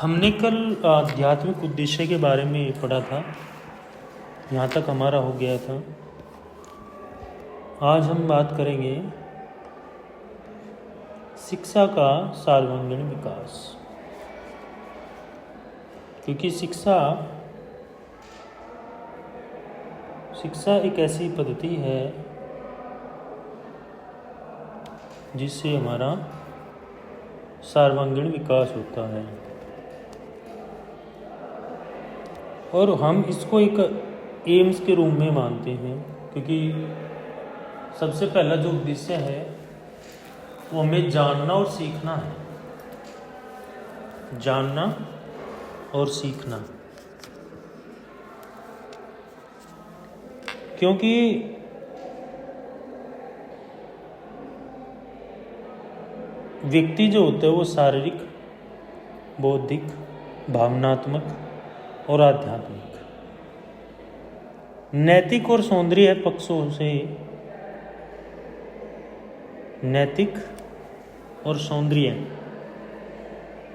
हमने कल आध्यात्मिक उद्देश्य के बारे में पढ़ा था। यहाँ तक हमारा हो गया था। आज हम बात करेंगे शिक्षा का सर्वांगीण विकास, क्योंकि शिक्षा एक ऐसी पद्धति है जिससे हमारा सर्वांगीण विकास होता है, और हम इसको एक एम्स के रूप में मानते हैं, क्योंकि सबसे पहला जो उद्देश्य है वो हमें जानना और सीखना है। जानना और सीखना, क्योंकि व्यक्ति जो होता है वो शारीरिक, बौद्धिक, भावनात्मक और आध्यात्मिक, नैतिक और सौंदर्य पक्षों से, नैतिक और सौंदर्य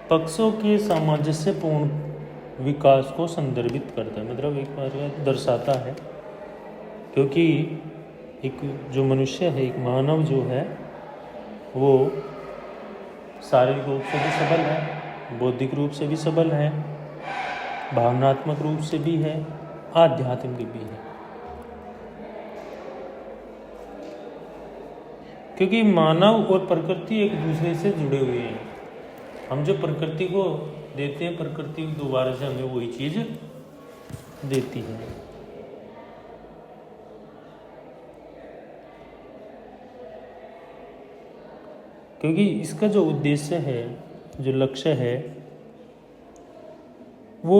पक्षों के सामंजस्यपूर्ण विकास को संदर्भित करता है, मतलब एक बार दर्शाता है। क्योंकि एक जो मनुष्य है, एक मानव जो है, वो शारीरिक रूप से भी सबल है, बौद्धिक रूप से भी सबल है, भावनात्मक रूप से भी है, आध्यात्मिक भी है। क्योंकि मानव और प्रकृति एक दूसरे से जुड़े हुए हैं। हम जो प्रकृति को देते हैं, प्रकृति दोबारा से हमें वही चीज देती है। क्योंकि इसका जो उद्देश्य है, जो लक्ष्य है, वो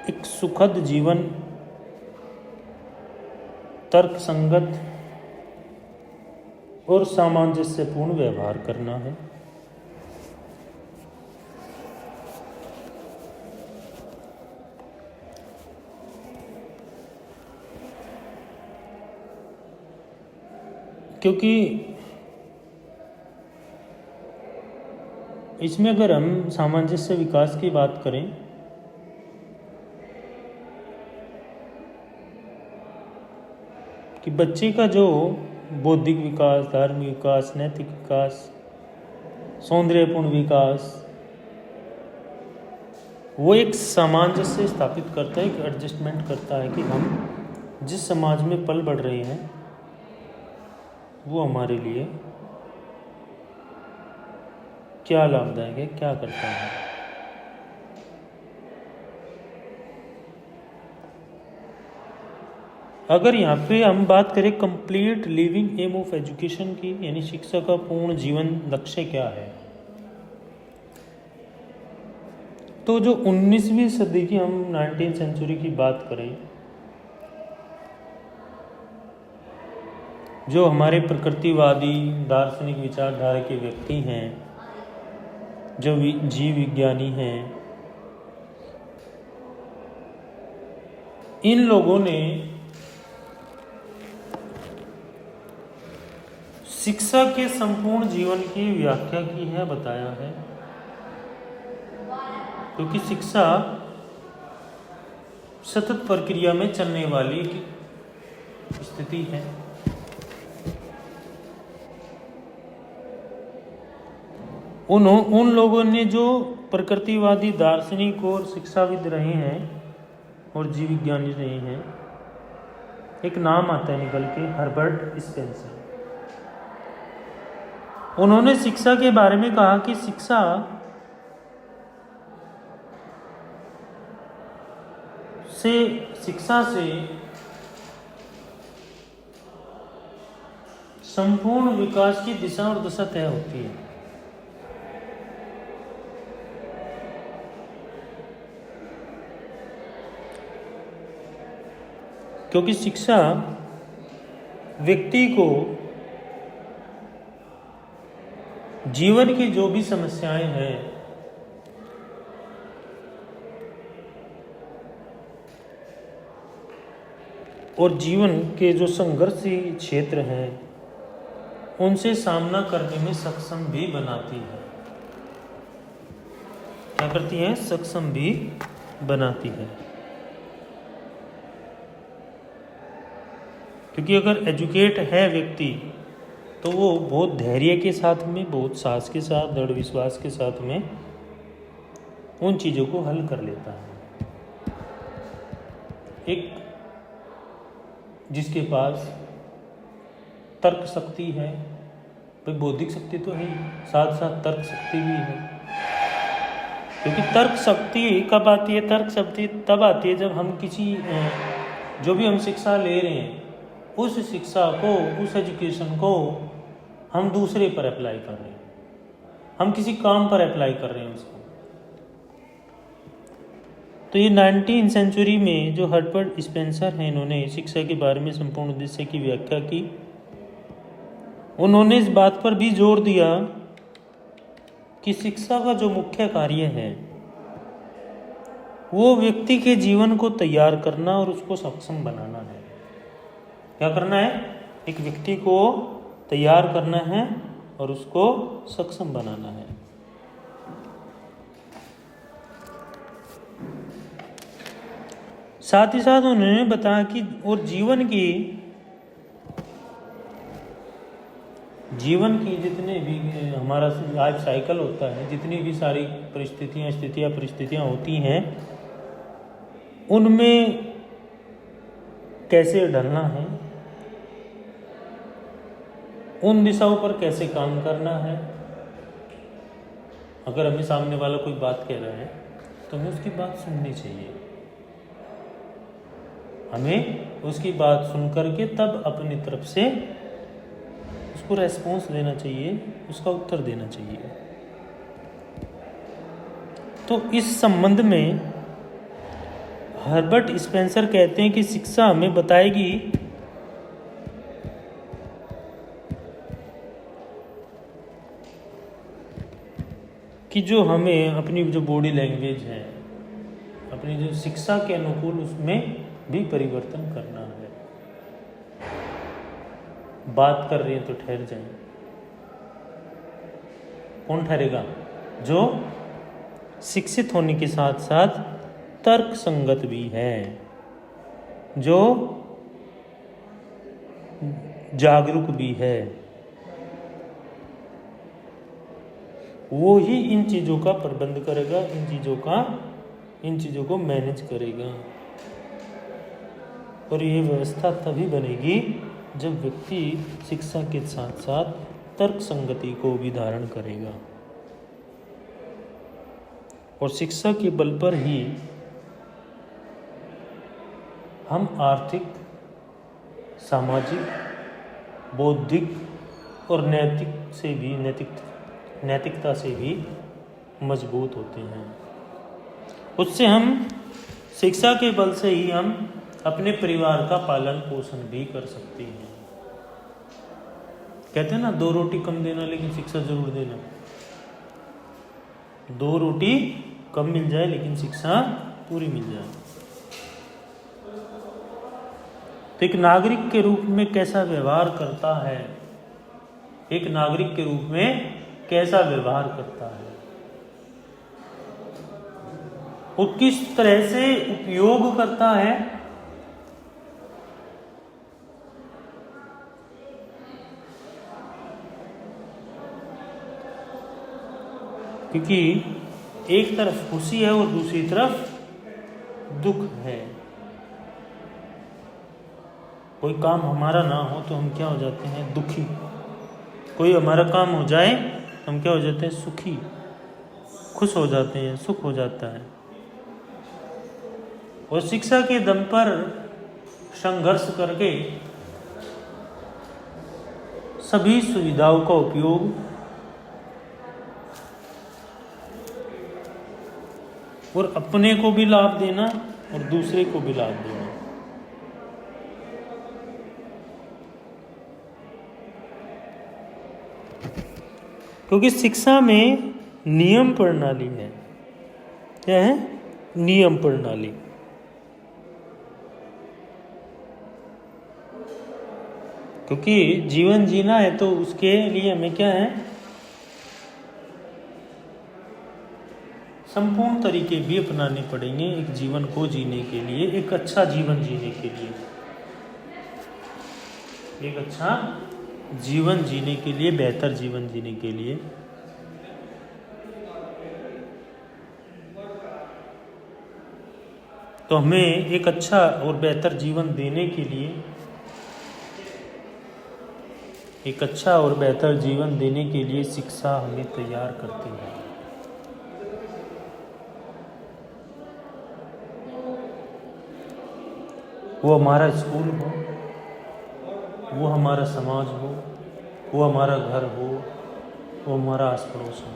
एक सुखद जीवन, तर्कसंगत और सामंजस्यपूर्ण व्यवहार करना है। क्योंकि इसमें अगर हम सामंजस्य विकास की बात करें कि बच्चे का जो बौद्धिक विकास, धार्मिक विकास, नैतिक विकास, सौंदर्यपूर्ण विकास, वो एक सामंजस्य स्थापित करता है, एक एडजस्टमेंट करता है कि हम जिस समाज में पल बढ़ रहे हैं वो हमारे लिए क्या लाभदायक है, क्या करता है। अगर यहाँ पे हम बात करें complete living aim of education की, यानी शिक्षा का पूर्ण जीवन लक्ष्य क्या है, तो जो 19वीं सदी की, हम 19th सेंचुरी की बात करें, जो हमारे प्रकृतिवादी दार्शनिक विचारधारा के व्यक्ति हैं, जो जीव विज्ञानी हैं, इन लोगों ने शिक्षा के संपूर्ण जीवन की व्याख्या की है, बताया है। क्योंकि शिक्षा सतत प्रक्रिया में चलने वाली स्थिति है। उन लोगों ने जो प्रकृतिवादी दार्शनिक और शिक्षाविद रहे हैं और जीव विज्ञानी रहे हैं, एक नाम आता है निकल के, हर्बर्ट स्पेंसर। उन्होंने शिक्षा के बारे में कहा कि शिक्षा से संपूर्ण विकास की दिशा और दशा तय होती है। क्योंकि शिक्षा व्यक्ति को जीवन की जो भी समस्याएं हैं और जीवन के जो संघर्षी क्षेत्र हैं उनसे सामना करने में सक्षम भी बनाती है। क्या करती है, सक्षम भी बनाती है। क्योंकि अगर एजुकेट है व्यक्ति तो वो बहुत धैर्य के साथ में, बहुत साहस के साथ, दृढ़ विश्वास के साथ में उन चीज़ों को हल कर लेता है। एक जिसके पास तर्क शक्ति है, भाई बौद्धिक शक्ति तो है, साथ साथ तर्क शक्ति भी है। क्योंकि तर्क शक्ति कब आती है, तर्क शक्ति तब आती है जब हम किसी जो भी हम शिक्षा ले रहे हैं उस शिक्षा को, उस एजुकेशन को हम दूसरे पर अप्लाई कर रहे हैं, हम किसी काम पर अप्लाई कर रहे हैं उसको। तो ये 19वीं सेंचुरी में जो हर्बर्ट स्पेंसर हैं, इन्होंने शिक्षा के बारे में संपूर्ण उद्देश्य की व्याख्या की। उन्होंने इस बात पर भी जोर दिया कि शिक्षा का जो मुख्य कार्य है वो व्यक्ति के जीवन को तैयार करना और उसको सक्षम बनाना है। क्या करना है, एक व्यक्ति को तैयार करना है और उसको सक्षम बनाना है। साथ ही साथ उन्होंने बताया कि और जीवन की जितने भी हमारा लाइफ साइकिल होता है, जितनी भी सारी परिस्थितियां होती हैं, उनमें कैसे ढलना है, उन दिशाओं पर कैसे काम करना है। अगर हमें सामने वाला कोई बात कह रहा है तो हमें उसकी बात सुननी चाहिए, हमें उसकी बात सुन करके तब अपनी तरफ से उसको रेस्पॉन्स देना चाहिए, उसका उत्तर देना चाहिए। तो इस संबंध में हर्बर्ट स्पेंसर कहते हैं कि शिक्षा हमें बताएगी कि जो हमें अपनी जो बॉडी लैंग्वेज है, अपनी जो शिक्षा के अनुकूल उसमें भी परिवर्तन करना है। बात कर रही है तो ठहर जाए। कौन ठहरेगा, जो शिक्षित होने के साथ साथ तर्क संगत भी है, जो जागरूक भी है, वो ही इन चीज़ों का प्रबंध करेगा, इन चीज़ों को मैनेज करेगा। और ये व्यवस्था तभी बनेगी जब व्यक्ति शिक्षा के साथ साथ तर्क संगति को भी धारण करेगा। और शिक्षा के बल पर ही हम आर्थिक, सामाजिक, बौद्धिक और नैतिकता से भी मजबूत होते हैं। उससे हम शिक्षा के बल से ही हम अपने परिवार का पालन पोषण भी कर सकते हैं। कहते हैं ना, 2 रोटी कम देना लेकिन शिक्षा जरूर देना। 2 रोटी कम मिल जाए लेकिन शिक्षा पूरी मिल जाए। तो एक नागरिक के रूप में कैसा व्यवहार करता है, एक नागरिक के रूप में कैसा व्यवहार करता है, वो किस तरह से उपयोग करता है, क्योंकि एक तरफ खुशी है और दूसरी तरफ दुख है। कोई काम हमारा ना हो तो हम क्या हो जाते हैं, दुखी। कोई हमारा काम हो जाए तो हम क्या हो जाते हैं, सुखी, खुश हो जाते हैं, सुख हो जाता है। और शिक्षा के दम पर संघर्ष करके सभी सुविधाओं का उपयोग और अपने को भी लाभ देना और दूसरे को भी लाभ देना। क्योंकि शिक्षा में नियम प्रणाली है। क्या है? नियम प्रणाली। क्योंकि जीवन जीना है तो उसके लिए हमें क्या है, संपूर्ण तरीके भी अपनाने पड़ेंगे एक जीवन को जीने के लिए, एक अच्छा जीवन जीने के लिए, एक अच्छा जीवन जीने के लिए, बेहतर जीवन जीने के लिए। तो हमें एक अच्छा और बेहतर जीवन देने के लिए, एक अच्छा और बेहतर जीवन देने के लिए शिक्षा हमें तैयार करती है। वो हमारा स्कूल हो, वो हमारा समाज हो, वो हमारा घर हो, वो हमारा आस पड़ोस हो।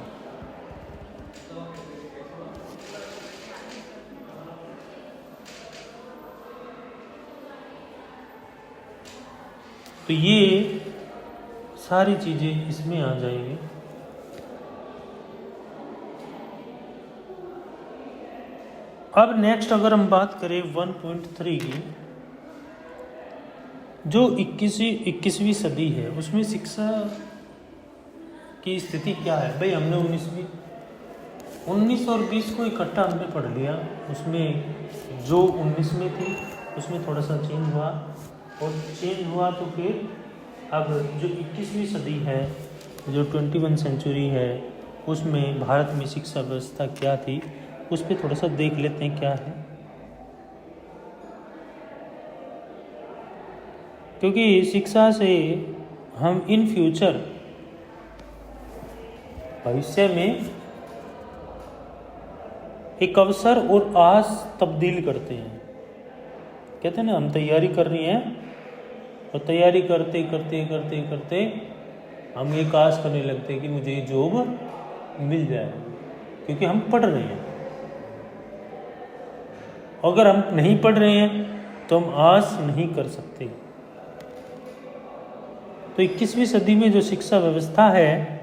तो ये सारी चीजें इसमें आ जाएंगी। अब नेक्स्ट अगर हम बात करें 1.3 की, जो 21वीं सदी है उसमें शिक्षा की स्थिति क्या है। भाई हमने 19 और 20 को इकट्ठा हमने पढ़ लिया, उसमें जो 19 में थी उसमें थोड़ा सा चेंज हुआ, और चेंज हुआ तो फिर अब जो 21वीं सदी है, जो 21 सेंचुरी है, उसमें भारत में शिक्षा व्यवस्था क्या थी उस पर थोड़ा सा देख लेते हैं क्या है। क्योंकि शिक्षा से हम इन फ्यूचर भविष्य में एक अवसर और आस तब्दील करते हैं। कहते हैं ना, हम तैयारी कर रही हैं और तैयारी करते करते करते करते हम एक आस करने लगते हैं कि मुझे ये जॉब मिल जाए, क्योंकि हम पढ़ रहे हैं। अगर हम नहीं पढ़ रहे हैं तो हम आस नहीं कर सकते। तो 21वीं सदी में जो शिक्षा व्यवस्था है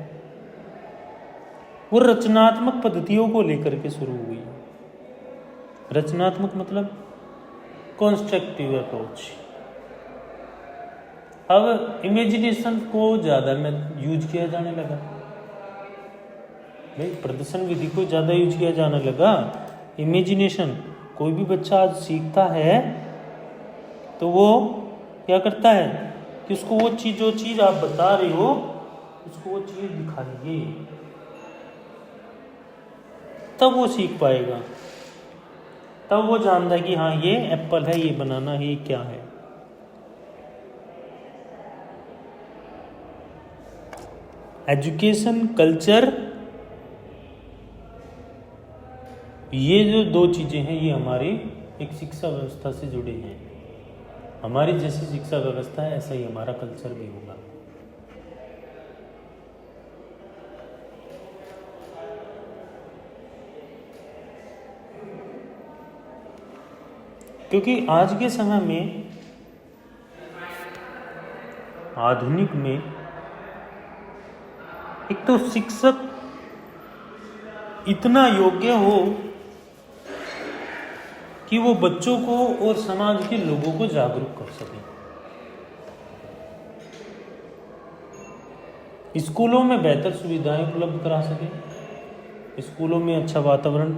वो रचनात्मक पद्धतियों को लेकर के शुरू हुई। रचनात्मक मतलब कॉन्स्ट्रक्टिव अप्रोच। अब इमेजिनेशन को ज़्यादा में यूज किया जाने लगा। भाई प्रदर्शन विधि को ज़्यादा यूज किया जाने लगा। इमेजिनेशन, कोई भी बच्चा आज सीखता है तो वो क्या करता है कि उसको वो चीज़, जो चीज़ आप बता रहे हो उसको वो चीज़ दिखाइए, तब वो सीख पाएगा। तब वो जानता है कि हाँ ये एप्पल है, ये बनाना है, ये क्या है। एजुकेशन, कल्चर, ये जो दो चीज़ें हैं ये हमारी एक शिक्षा व्यवस्था से जुड़े हैं। हमारी जैसी शिक्षा व्यवस्था है ऐसा ही हमारा कल्चर भी होगा। क्योंकि आज के समय में, आधुनिक में, एक तो शिक्षक इतना योग्य हो कि वो बच्चों को और समाज के लोगों को जागरूक कर सके। स्कूलों में बेहतर सुविधाएं उपलब्ध करा सके, स्कूलों में अच्छा वातावरण,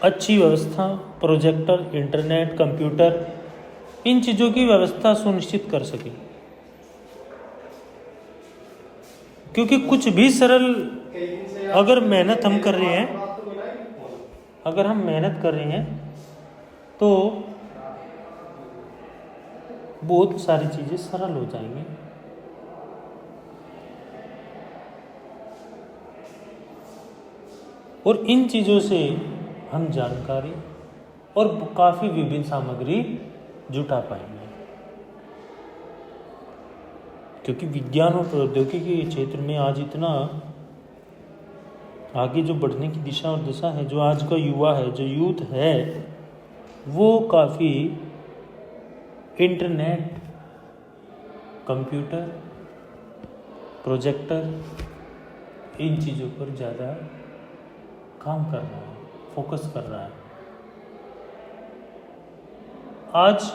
अच्छी व्यवस्था, प्रोजेक्टर, इंटरनेट, कंप्यूटर, इन चीज़ों की व्यवस्था सुनिश्चित कर सके। क्योंकि कुछ भी सरल, अगर मेहनत हम कर रहे हैं, अगर हम मेहनत कर रहे हैं तो बहुत सारी चीज़ें सरल हो जाएंगी। और इन चीज़ों से हम जानकारी और काफ़ी विभिन्न सामग्री जुटा पाएंगे। क्योंकि विज्ञान और प्रौद्योगिकी के क्षेत्र में आज इतना आगे जो बढ़ने की दिशा और दशा है, जो आज का युवा है, जो यूथ है, वो काफ़ी इंटरनेट, कंप्यूटर, प्रोजेक्टर, इन चीज़ों पर ज़्यादा काम कर रहा है, फोकस कर रहा है। आज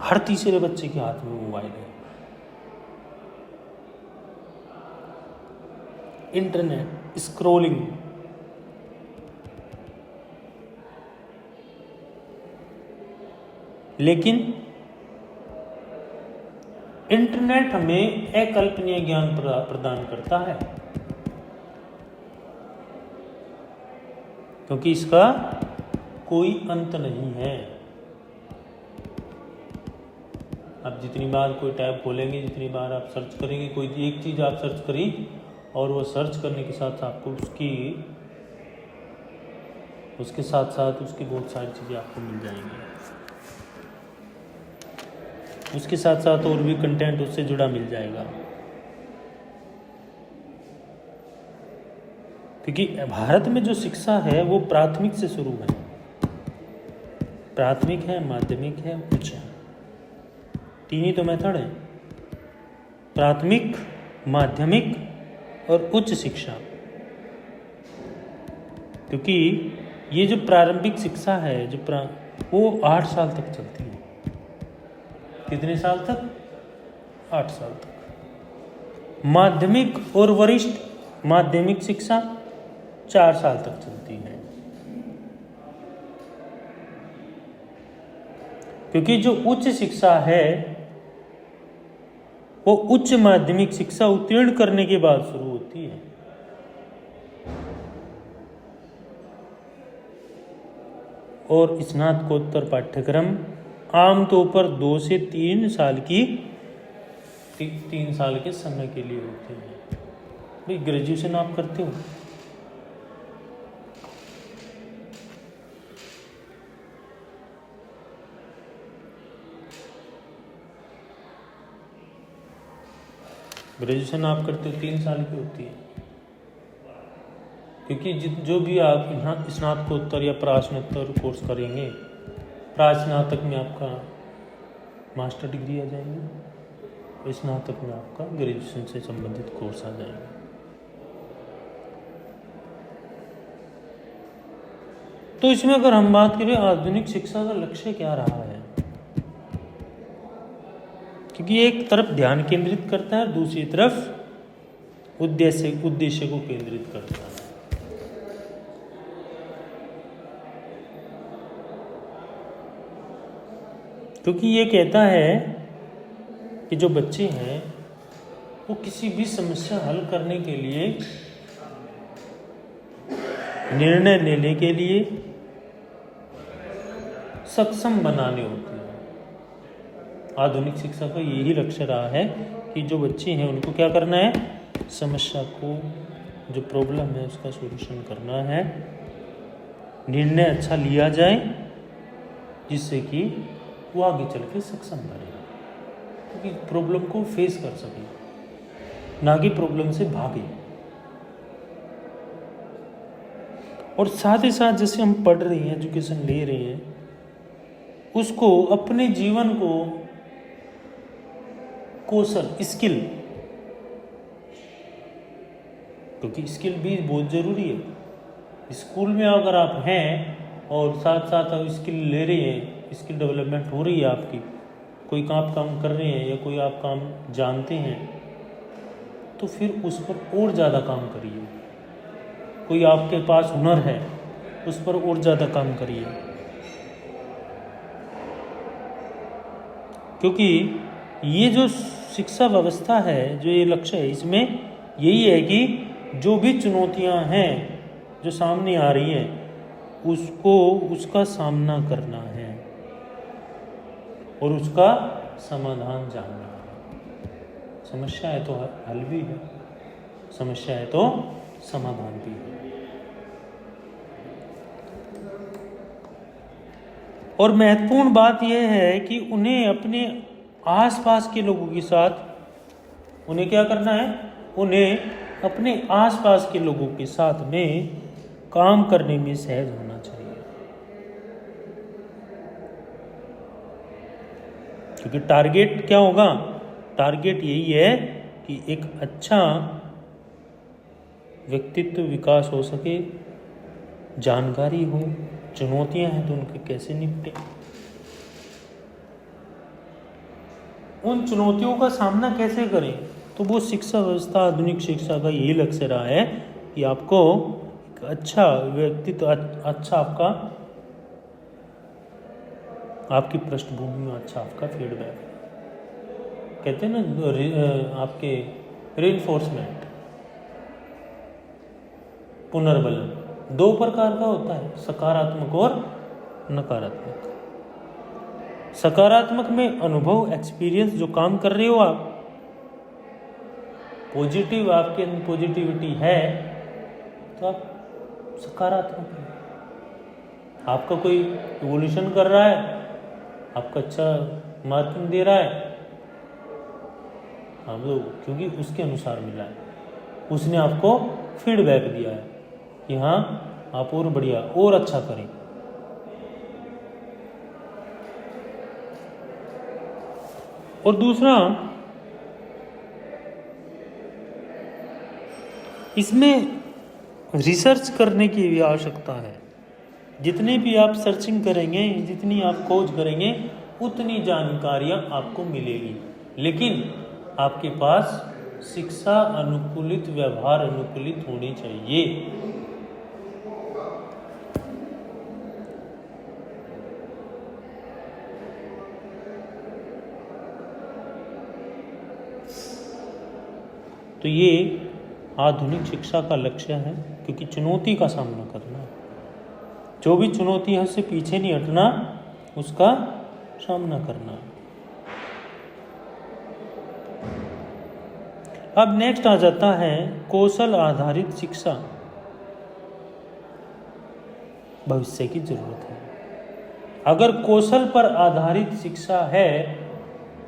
हर तीसरे बच्चे के हाथ में मोबाइल है। इंटरनेट, स्क्रॉलिंग, लेकिन इंटरनेट हमें अकल्पनीय ज्ञान प्रदान करता है, क्योंकि इसका कोई अंत नहीं है। आप जितनी बार कोई टैब खोलेंगे, जितनी बार आप सर्च करेंगे, कोई एक चीज़ आप सर्च करें और वो सर्च करने के साथ आपको उसके साथ साथ उसकी बहुत सारी चीज़ें आपको मिल जाएंगी, उसके साथ साथ और भी कंटेंट उससे जुड़ा मिल जाएगा। क्योंकि भारत में जो शिक्षा है वो प्राथमिक से शुरू है, प्राथमिक है, माध्यमिक है, उच्च है, तीन ही तो मेथड है, प्राथमिक, माध्यमिक और उच्च शिक्षा। क्योंकि ये जो प्रारंभिक शिक्षा है वो 8 साल तक चलती है। कितने साल तक? 8 साल तक। माध्यमिक और वरिष्ठ माध्यमिक शिक्षा 4 साल तक चलती है। क्योंकि जो उच्च शिक्षा है वो उच्च माध्यमिक शिक्षा उत्तीर्ण करने के बाद शुरू होती है। और स्नातकोत्तर पाठ्यक्रम आमतौर पर 2 से 3 साल की 3 साल के समय के लिए होते हैं। भाई ग्रेजुएशन आप करते हो, ग्रेजुएशन आप करते हो 3 साल की होती है। क्योंकि जो भी आप यहाँ स्नातकोत्तर या प्रास्नातक कोर्स करेंगे, प्रास्नातक में आपका मास्टर डिग्री आ जाएगी, स्नातक में आपका ग्रेजुएशन से संबंधित कोर्स आ जाएगा। तो इसमें अगर हम बात करें आधुनिक शिक्षा का लक्ष्य क्या रहा है, क्योंकि एक तरफ ध्यान केंद्रित करता है और दूसरी तरफ उद्देश्य को केंद्रित करता है। क्योंकि ये कहता है कि जो बच्चे हैं वो किसी भी समस्या हल करने के लिए, निर्णय लेने के लिए सक्षम बनाने होते हैं। आधुनिक शिक्षा का यही लक्ष्य रहा है कि जो बच्चे हैं उनको क्या करना है, समस्या को, जो प्रॉब्लम है उसका सॉल्यूशन करना है, निर्णय अच्छा लिया जाए जिससे कि वो आगे चल के सक्षम बने, क्योंकि प्रॉब्लम को फेस कर सके, ना कि प्रॉब्लम से भागे। और साथ ही साथ जैसे हम पढ़ रहे हैं, एजुकेशन ले रहे हैं, उसको अपने जीवन को कौशल, स्किल, क्योंकि स्किल भी बहुत ज़रूरी है। स्कूल में अगर आप हैं और साथ साथ आप स्किल ले रहे हैं, स्किल डेवलपमेंट हो रही है आपकी, कोई काम कर रहे हैं या कोई आप काम जानते हैं, तो फिर उस पर और ज़्यादा काम करिए। कोई आपके पास हुनर है, उस पर और ज़्यादा काम करिए। क्योंकि ये जो शिक्षा व्यवस्था है, जो ये लक्ष्य है, इसमें यही है कि जो भी चुनौतियां हैं जो सामने आ रही हैं उसका सामना करना है और उसका समाधान जानना है। समस्या है तो हल भी है, समस्या है तो समाधान भी है। और महत्वपूर्ण बात यह है कि उन्हें अपने आसपास के लोगों के साथ, उन्हें क्या करना है, उन्हें अपने आसपास के लोगों के साथ में काम करने में सहज होना चाहिए। क्योंकि टारगेट क्या होगा, टारगेट यही है कि एक अच्छा व्यक्तित्व विकास हो सके, जानकारी हो, चुनौतियां हैं तो उनके कैसे निपटे, उन चुनौतियों का सामना कैसे करें, तो तो वो शिक्षा व्यवस्था, आधुनिक शिक्षा का यही लक्ष्य रहा है कि आपको एक अच्छा व्यक्तित्व, अच्छा आपकी पृष्ठभूमि में अच्छा आपका फीडबैक, कहते हैं ना आपके रीइंफोर्समेंट, पुनर्बलन 2 प्रकार का होता है, सकारात्मक और नकारात्मक। सकारात्मक में अनुभव, एक्सपीरियंस, जो काम कर रहे हो आप, पॉजिटिव, आपके अंदर पॉजिटिविटी है तो आप सकारात्मक है। आपका कोई इवोल्यूशन कर रहा है, आपका अच्छा मार्किंग दे रहा है, हम लोग क्योंकि उसके अनुसार मिला है, उसने आपको फीडबैक दिया है कि हाँ आप और बढ़िया और अच्छा करें। और दूसरा, इसमें रिसर्च करने की भी आवश्यकता है। जितनी भी आप सर्चिंग करेंगे, जितनी आप खोज करेंगे, उतनी जानकारियां आपको मिलेगी, लेकिन आपके पास शिक्षा अनुकूलित, व्यवहार अनुकूलित होनी चाहिए। तो ये आधुनिक शिक्षा का लक्ष्य है, क्योंकि चुनौती का सामना करना है। जो भी चुनौती है उससे पीछे नहीं हटना, उसका सामना करना। अब नेक्स्ट आ जाता है कौशल आधारित शिक्षा। भविष्य की जरूरत है। अगर कौशल पर आधारित शिक्षा है,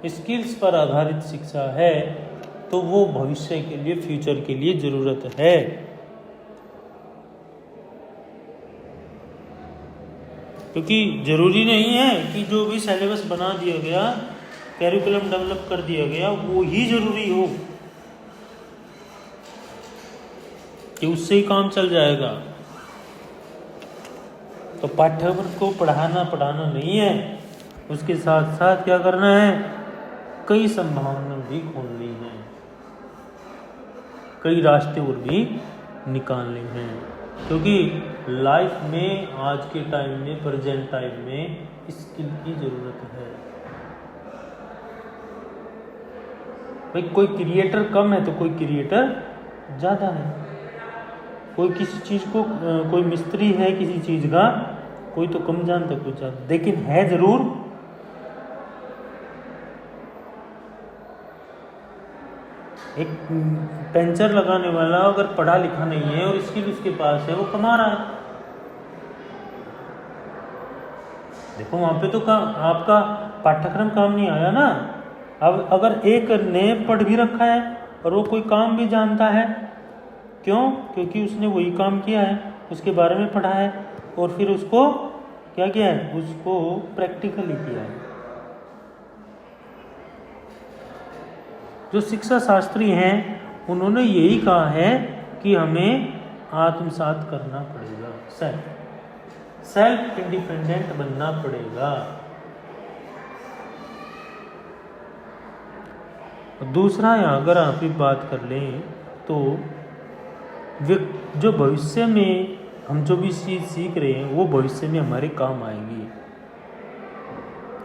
स्किल्स पर आधारित शिक्षा है, तो वो भविष्य के लिए, फ्यूचर के लिए जरूरत है। क्योंकि जरूरी नहीं है कि जो भी सिलेबस बना दिया गया, कैरिकुलम डेवलप कर दिया गया, वो ही जरूरी हो कि उससे ही काम चल जाएगा। तो पाठ्यक्रम को पढ़ाना नहीं है, उसके साथ साथ क्या करना है, कई संभावना भी खोलनी है, कई रास्ते और भी निकालने हैं। क्योंकि लाइफ में, आज के टाइम में, प्रेजेंट टाइम में स्किल की जरूरत है। भाई कोई क्रिएटर कम है तो कोई क्रिएटर ज़्यादा है। कोई किसी चीज़ को, कोई मिस्त्री है किसी चीज़ का, कोई तो कम जानता, कोई ज़्यादा, लेकिन है ज़रूर। एक पेंचर लगाने वाला अगर पढ़ा लिखा नहीं है और स्किल उसके पास है, वो कमा रहा है। देखो वहाँ पे तो आपका पाठ्यक्रम काम नहीं आया ना। अब अगर एक ने पढ़ भी रखा है और वो कोई काम भी जानता है, क्यों? क्योंकि उसने वही काम किया है, उसके बारे में पढ़ा है और फिर उसको क्या किया है, उसको प्रैक्टिकली किया है। जो शिक्षा शास्त्री हैं उन्होंने यही कहा है कि हमें आत्मसात करना पड़ेगा, सेल्फ इंडिपेंडेंट बनना पड़ेगा। दूसरा, यहाँ अगर आप ही बात कर लें तो जो भविष्य में हम जो भी चीज़ सीख रहे हैं वो भविष्य में हमारे काम आएगी,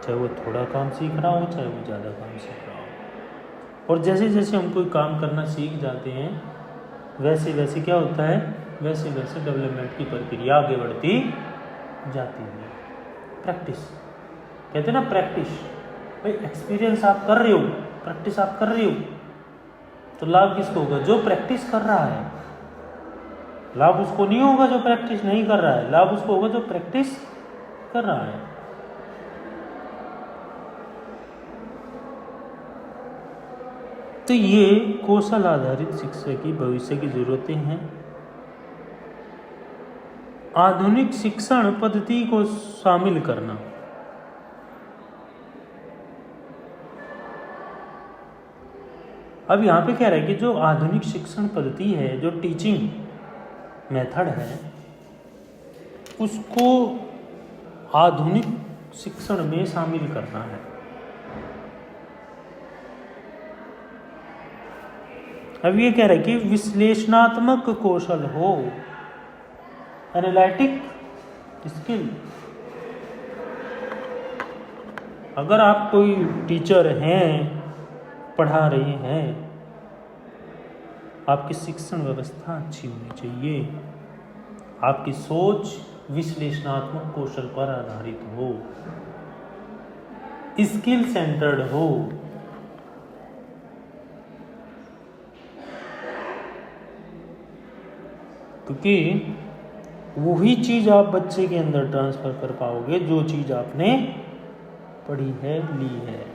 चाहे वो थोड़ा काम सीख रहा हो, चाहे वो ज़्यादा काम सीख रहा हो। और जैसे जैसे हम कोई काम करना सीख जाते हैं, वैसे वैसे क्या होता है, वैसे वैसे डेवलपमेंट की प्रक्रिया आगे बढ़ती जाती है। प्रैक्टिस, कहते हैं ना, प्रैक्टिस। भाई एक्सपीरियंस आप कर रहे हो, प्रैक्टिस आप कर रहे हो, तो लाभ किसको होगा? जो प्रैक्टिस कर रहा है। लाभ उसको नहीं होगा जो प्रैक्टिस नहीं कर रहा है, लाभ उसको होगा जो प्रैक्टिस कर रहा है। तो ये कौशल आधारित शिक्षा की भविष्य की जरूरतें हैं। आधुनिक शिक्षण पद्धति को शामिल करना। अब यहाँ पे क्या रहा है कि जो आधुनिक शिक्षण पद्धति है, जो टीचिंग मेथड है, उसको आधुनिक शिक्षण में शामिल करना है। अब ये कह रहा है कि विश्लेषणात्मक कौशल हो, एनालिटिक स्किल। अगर आप कोई टीचर हैं, पढ़ा रहे हैं, आपकी शिक्षण व्यवस्था अच्छी होनी चाहिए, आपकी सोच विश्लेषणात्मक कौशल पर आधारित हो, स्किल सेंटर्ड हो। क्योंकि वही चीज आप बच्चे के अंदर ट्रांसफर कर पाओगे जो चीज आपने पढ़ी है, ली है।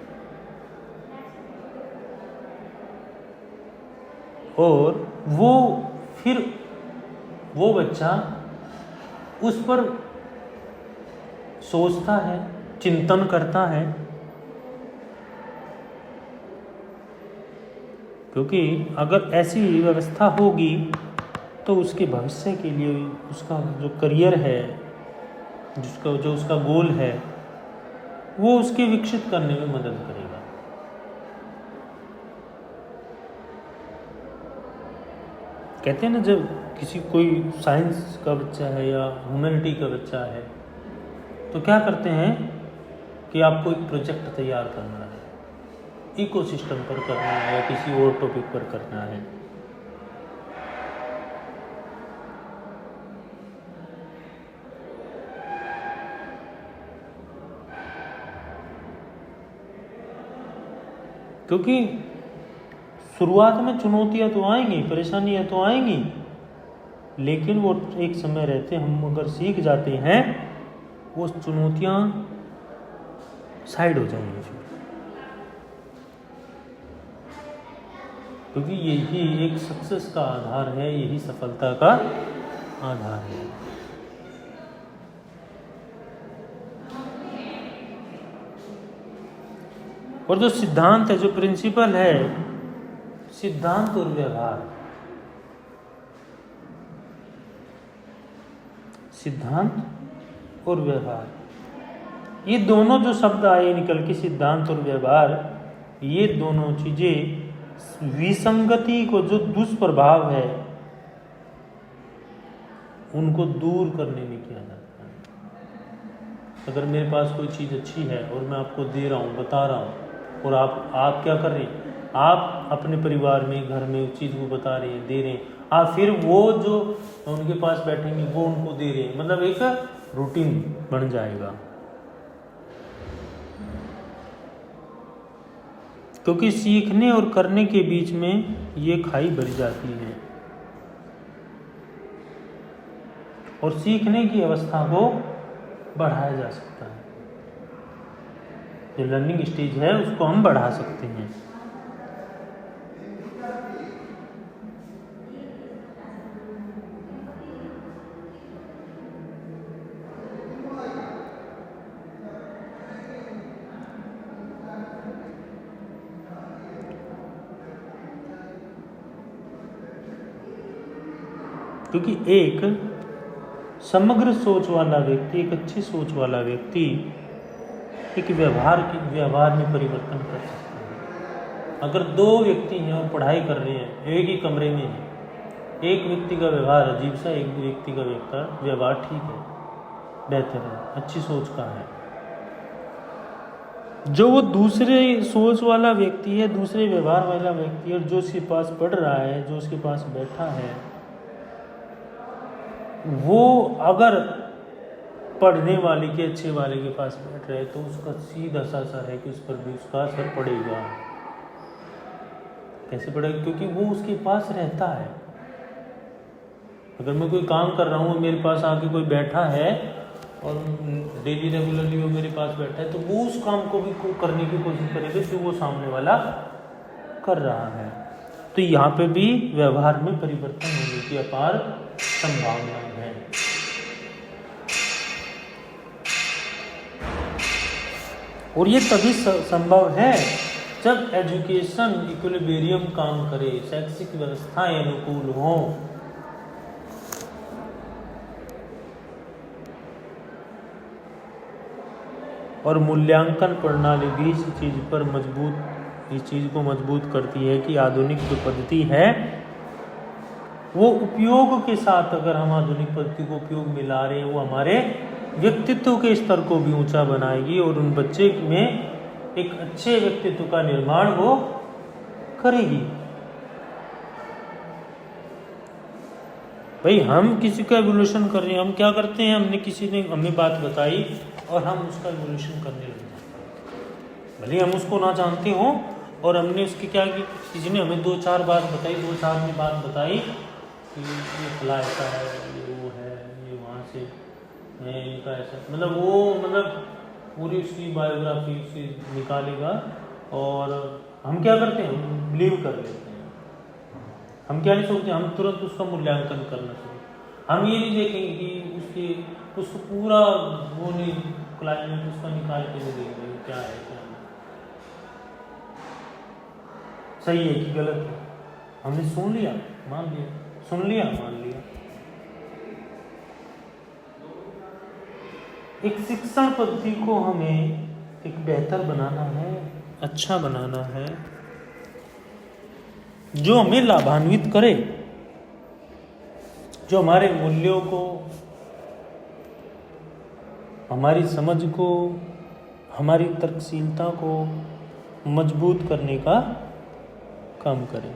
और फिर वो बच्चा उस पर सोचता है, चिंतन करता है। क्योंकि अगर ऐसी व्यवस्था होगी तो उसके भविष्य के लिए उसका जो करियर है, जो उसका गोल है, वो उसके विकसित करने में मदद करेगा। कहते हैं ना, जब किसी कोई साइंस का बच्चा है या ह्यूमैनिटी का बच्चा है तो क्या करते हैं कि आपको एक प्रोजेक्ट तैयार करना है, इकोसिस्टम पर करना है या किसी और टॉपिक पर करना है। क्योंकि शुरुआत में चुनौतियां तो आएंगी, परेशानियां तो आएंगी, लेकिन वो एक समय रहते हम अगर सीख जाते हैं, वो चुनौतियां साइड हो जाएंगी फिर। क्योंकि यही एक सक्सेस का आधार है, यही सफलता का आधार है। और जो सिद्धांत है, जो प्रिंसिपल है, सिद्धांत और व्यवहार, सिद्धांत और व्यवहार, ये दोनों जो शब्द आए निकल के, सिद्धांत और व्यवहार, ये दोनों चीजें विसंगति को, जो दुष्प्रभाव है, उनको दूर करने में किया जाता है। अगर मेरे पास कोई चीज़ अच्छी है और मैं आपको दे रहा हूँ, बता रहा हूँ, और आप क्या कर रहे हैं, आप अपने परिवार में, घर में उस चीज़ को बता रहे हैं, दे रहे हैं, आप फिर वो जो उनके पास बैठेंगे वो उनको दे रहे हैं, मतलब एक रूटीन बन जाएगा। क्योंकि सीखने और करने के बीच में ये खाई बढ़ जाती है, और सीखने की अवस्था को बढ़ाया जा सकता है। जो लर्निंग स्टेज है उसको हम बढ़ा सकते हैं। क्योंकि एक समग्र सोच वाला व्यक्ति, एक अच्छी सोच वाला व्यक्ति एक व्यवहार में परिवर्तन कर सकता है। अगर दो व्यक्ति हैं और पढ़ाई कर रहे हैं, एक ही कमरे में हैं, एक व्यक्ति का व्यवहार अजीब सा, एक व्यक्ति का व्यवहार ठीक है, बेहतर है, अच्छी सोच का है, जो वो दूसरे सोच वाला व्यक्ति है, दूसरे व्यवहार वाला व्यक्ति है, जो उसके पास पढ़ रहा है, जो उसके पास बैठा है, वो अगर पढ़ने वाले के, अच्छे वाले के पास बैठ रहे तो उसका सीधा सा असर है कि उस पर भी उसका असर पड़ेगा। कैसे पड़ेगा? क्योंकि वो उसके पास रहता है। अगर मैं कोई काम कर रहा हूँ, मेरे पास आके कोई बैठा है और डेली रेगुलरली वो मेरे पास बैठा है, तो वो उस काम को भी करने की कोशिश करेगा जो वो सामने वाला कर रहा है। तो यहाँ पे भी व्यवहार में परिवर्तन होने की अपार संभावनाएं हैं। और ये तभी संभव है जब एजुकेशन इक्विलिब्रियम काम करे, शैक्षिक व्यवस्थाएं अनुकूल हों। और मूल्यांकन प्रणाली भी इस चीज पर मजबूत इस चीज़ को मजबूत करती है कि आधुनिक जो पद्धति है वो उपयोग के साथ, अगर हम आधुनिक पद्धति को उपयोग में ला रहे हैं, वो हमारे व्यक्तित्व के स्तर को भी ऊंचा बनाएगी और उन बच्चे में एक अच्छे व्यक्तित्व का निर्माण वो करेगी। भाई हम किसी का एवोल्यूशन कर रहे हैं, हम क्या करते हैं, हमने किसी ने हमें बात बताई और हम उसका एवोल्यूशन करने लगे, भले हम उसको ना जानते हो, और हमने उसकी क्या की, किसी ने हमें 2-4 बात बताई, 2-4 ने बात बताई कि ये फला ऐसा है, ये वो है, ये वहाँ से है, इनका ऐसा, मतलब वो मतलब पूरी उसकी बायोग्राफी से निकालेगा और हम क्या करते हैं, हम बिलीव कर लेते हैं। हम क्या नहीं सोचते, हम तुरंत उसका मूल्यांकन करना चाहिए। हम ये नहीं देखेंगे कि उसको पूरा वो नहीं क्लाइमेट उसका निकाल के नहीं देंगे क्या है क्या नहीं, सही है कि गलत है, हमने सुन लिया मान लिया, सुन लिया मान लिया। एक शिक्षण पद्धति को हमें एक बेहतर बनाना है, अच्छा बनाना है, जो हमें लाभान्वित करे, जो हमारे मूल्यों को, हमारी समझ को, हमारी तर्कशीलता को मजबूत करने का काम करे।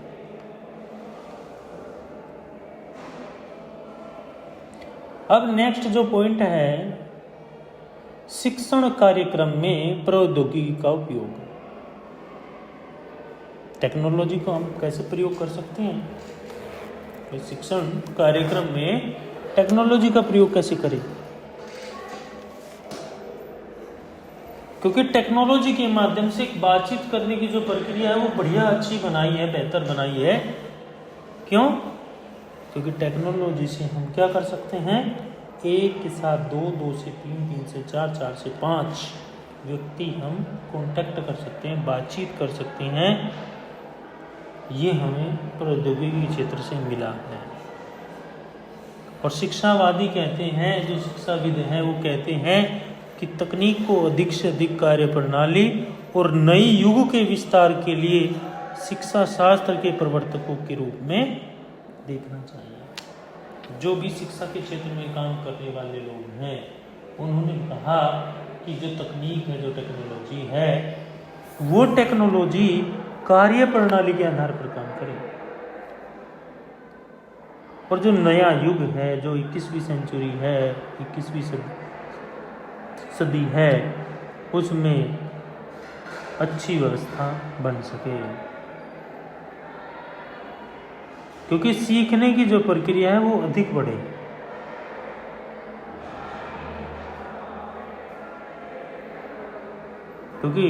अब नेक्स्ट जो पॉइंट है, शिक्षण कार्यक्रम में प्रौद्योगिकी का उपयोग। टेक्नोलॉजी को हम कैसे प्रयोग कर सकते हैं, तो शिक्षण कार्यक्रम में टेक्नोलॉजी का प्रयोग कैसे करें, क्योंकि टेक्नोलॉजी के माध्यम से एक बातचीत करने की जो प्रक्रिया है वो बढ़िया अच्छी बनाई है, बेहतर बनाई है। क्यों? क्योंकि टेक्नोलॉजी से हम क्या कर सकते हैं, एक के साथ 2, 2 से 3, 3 से 4, 4 से 5 व्यक्ति हम कांटेक्ट कर सकते हैं, बातचीत कर सकते हैं। ये हमें प्रौद्योगिकी क्षेत्र से मिला है। और शिक्षावादी कहते हैं, जो शिक्षाविद हैं वो कहते हैं कि तकनीक को अधिक से अधिक कार्य प्रणाली और नई युग के विस्तार के लिए शिक्षा शास्त्र के प्रवर्तकों के रूप में देखना चाहिए। जो भी शिक्षा के क्षेत्र में काम करने वाले लोग हैं उन्होंने कहा कि जो तकनीक है, जो टेक्नोलॉजी है, वो टेक्नोलॉजी कार्य प्रणाली के आधार पर काम करे। और जो नया युग है, जो 21वीं सेंचुरी है, 21वीं सदी है, उसमें अच्छी व्यवस्था बन सके। क्योंकि सीखने की जो प्रक्रिया है वो अधिक बढ़े। क्योंकि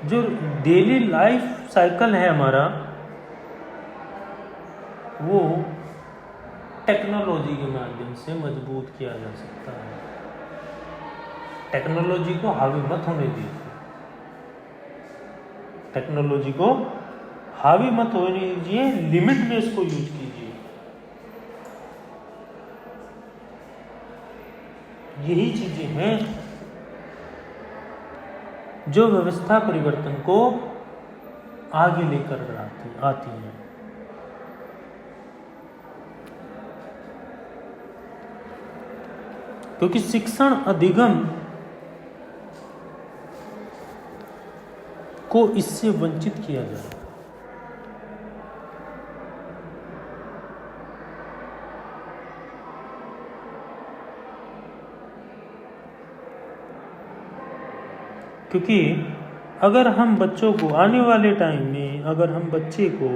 जो डेली लाइफ साइकिल है हमारा, वो टेक्नोलॉजी के माध्यम से मजबूत किया जा सकता है। टेक्नोलॉजी को हावी मत होने दीजिए, टेक्नोलॉजी को हावी मत होने दीजिए, लिमिट में इसको यूज कीजिए। यही चीजें हैं जो व्यवस्था परिवर्तन को आगे लेकर आती हैं। क्योंकि शिक्षण अधिगम को इससे वंचित किया जाए। क्योंकि अगर हम बच्चों को आने वाले टाइम में, अगर हम बच्चे को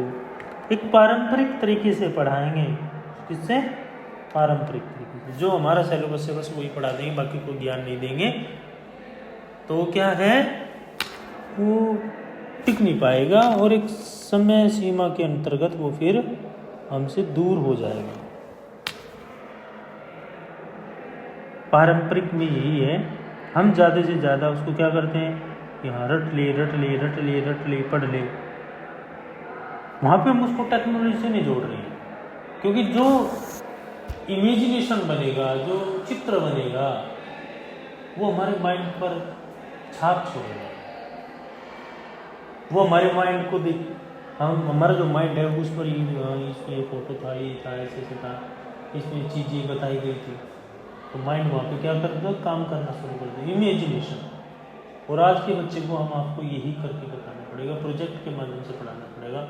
एक पारंपरिक तरीके से पढ़ाएंगे, किससे? पारंपरिक तरीके से, जो हमारा सिलेबस है बस वही पढ़ा देंगे, बाकी कोई ज्ञान नहीं देंगे, तो क्या है, वो टिक नहीं पाएगा और एक समय सीमा के अंतर्गत वो फिर हमसे दूर हो जाएगा। पारंपरिक में यही है, हम ज़्यादा से ज़्यादा उसको क्या करते हैं, यहाँ रट ले, पढ़ ले। वहाँ पे हम उसको टेक्नोलॉजी से नहीं जोड़ रहे हैं, क्योंकि जो इमेजिनेशन बनेगा, जो चित्र बनेगा, वो हमारे माइंड पर छाप छोड़ेगा, वो हमारे माइंड को देख, हम हमारा जो माइंड है उस पर इसमें ये फोटो था, ये था, ऐसे ऐसे था, इसमें चीज़ ये बताई गई थी, तो माइंड वहाँ पे क्या करता है, काम करना शुरू कर दे, इमेजिनेशन। और आज के बच्चे को हम आपको यही करके बताना पड़ेगा, प्रोजेक्ट के माध्यम से पढ़ाना पड़ेगा,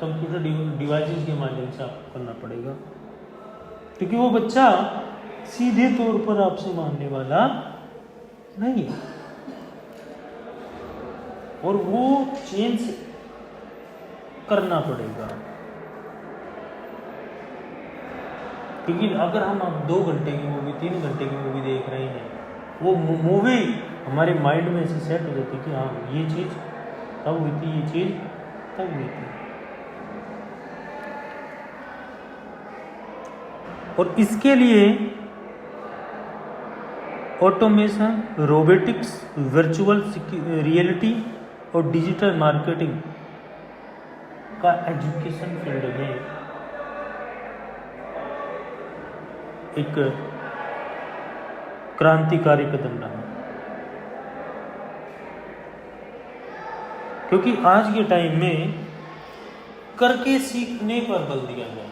कंप्यूटर डिवाइसेस के माध्यम से आपको करना पड़ेगा, क्योंकि वो बच्चा सीधे तौर पर आपसे मानने वाला नहीं, और वो चेंज करना पड़ेगा। क्योंकि अगर हम अब 2 घंटे की मूवी, 3 घंटे की मूवी देख रहे हैं, वो मूवी हमारे माइंड में ऐसे सेट हो जाती है कि हाँ ये चीज़ तब हुई थी, ये चीज़ तब हुई थी। और इसके लिए ऑटोमेशन, रोबोटिक्स, वर्चुअल रियलिटी और डिजिटल मार्केटिंग का एजुकेशन फील्ड में एक क्रांतिकारी कदम रहा, क्योंकि आज के टाइम में करके सीखने पर बल दिया जाए।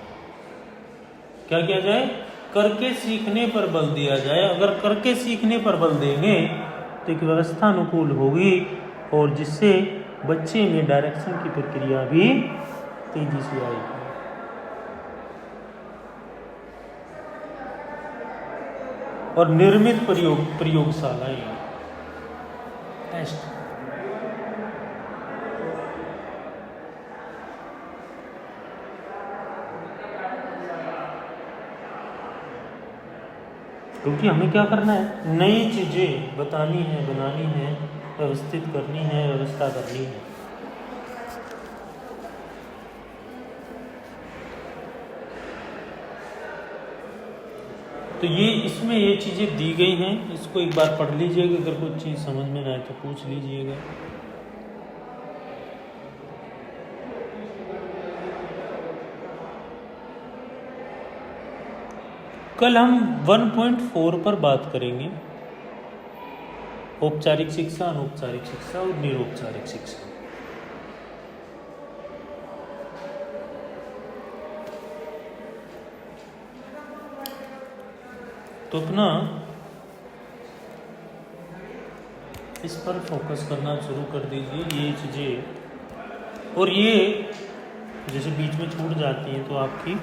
क्या किया जाए? करके सीखने पर बल दिया जाए। अगर करके सीखने पर बल देंगे तो एक व्यवस्था अनुकूल होगी, और जिससे बच्चे में डायरेक्शन की प्रक्रिया भी तेजी से आएगी। और निर्मित प्रयोगशालाएं, टेस्ट, क्योंकि हमें क्या करना है, नई चीजें बतानी है, बनानी है, व्यवस्थित करनी है, व्यवस्था करनी है। तो ये इसमें ये चीज़ें दी गई हैं, इसको एक बार पढ़ लीजिएगा, अगर कुछ चीज़ समझ में ना आए तो पूछ लीजिएगा। कल हम 1.4 पर बात करेंगे, औपचारिक शिक्षा, अनौपचारिक शिक्षा और निरौपचारिक शिक्षा। तो अपना इस पर फोकस करना शुरू कर दीजिए, ये चीज़ें, और ये जैसे बीच में छूट जाती हैं तो आपकी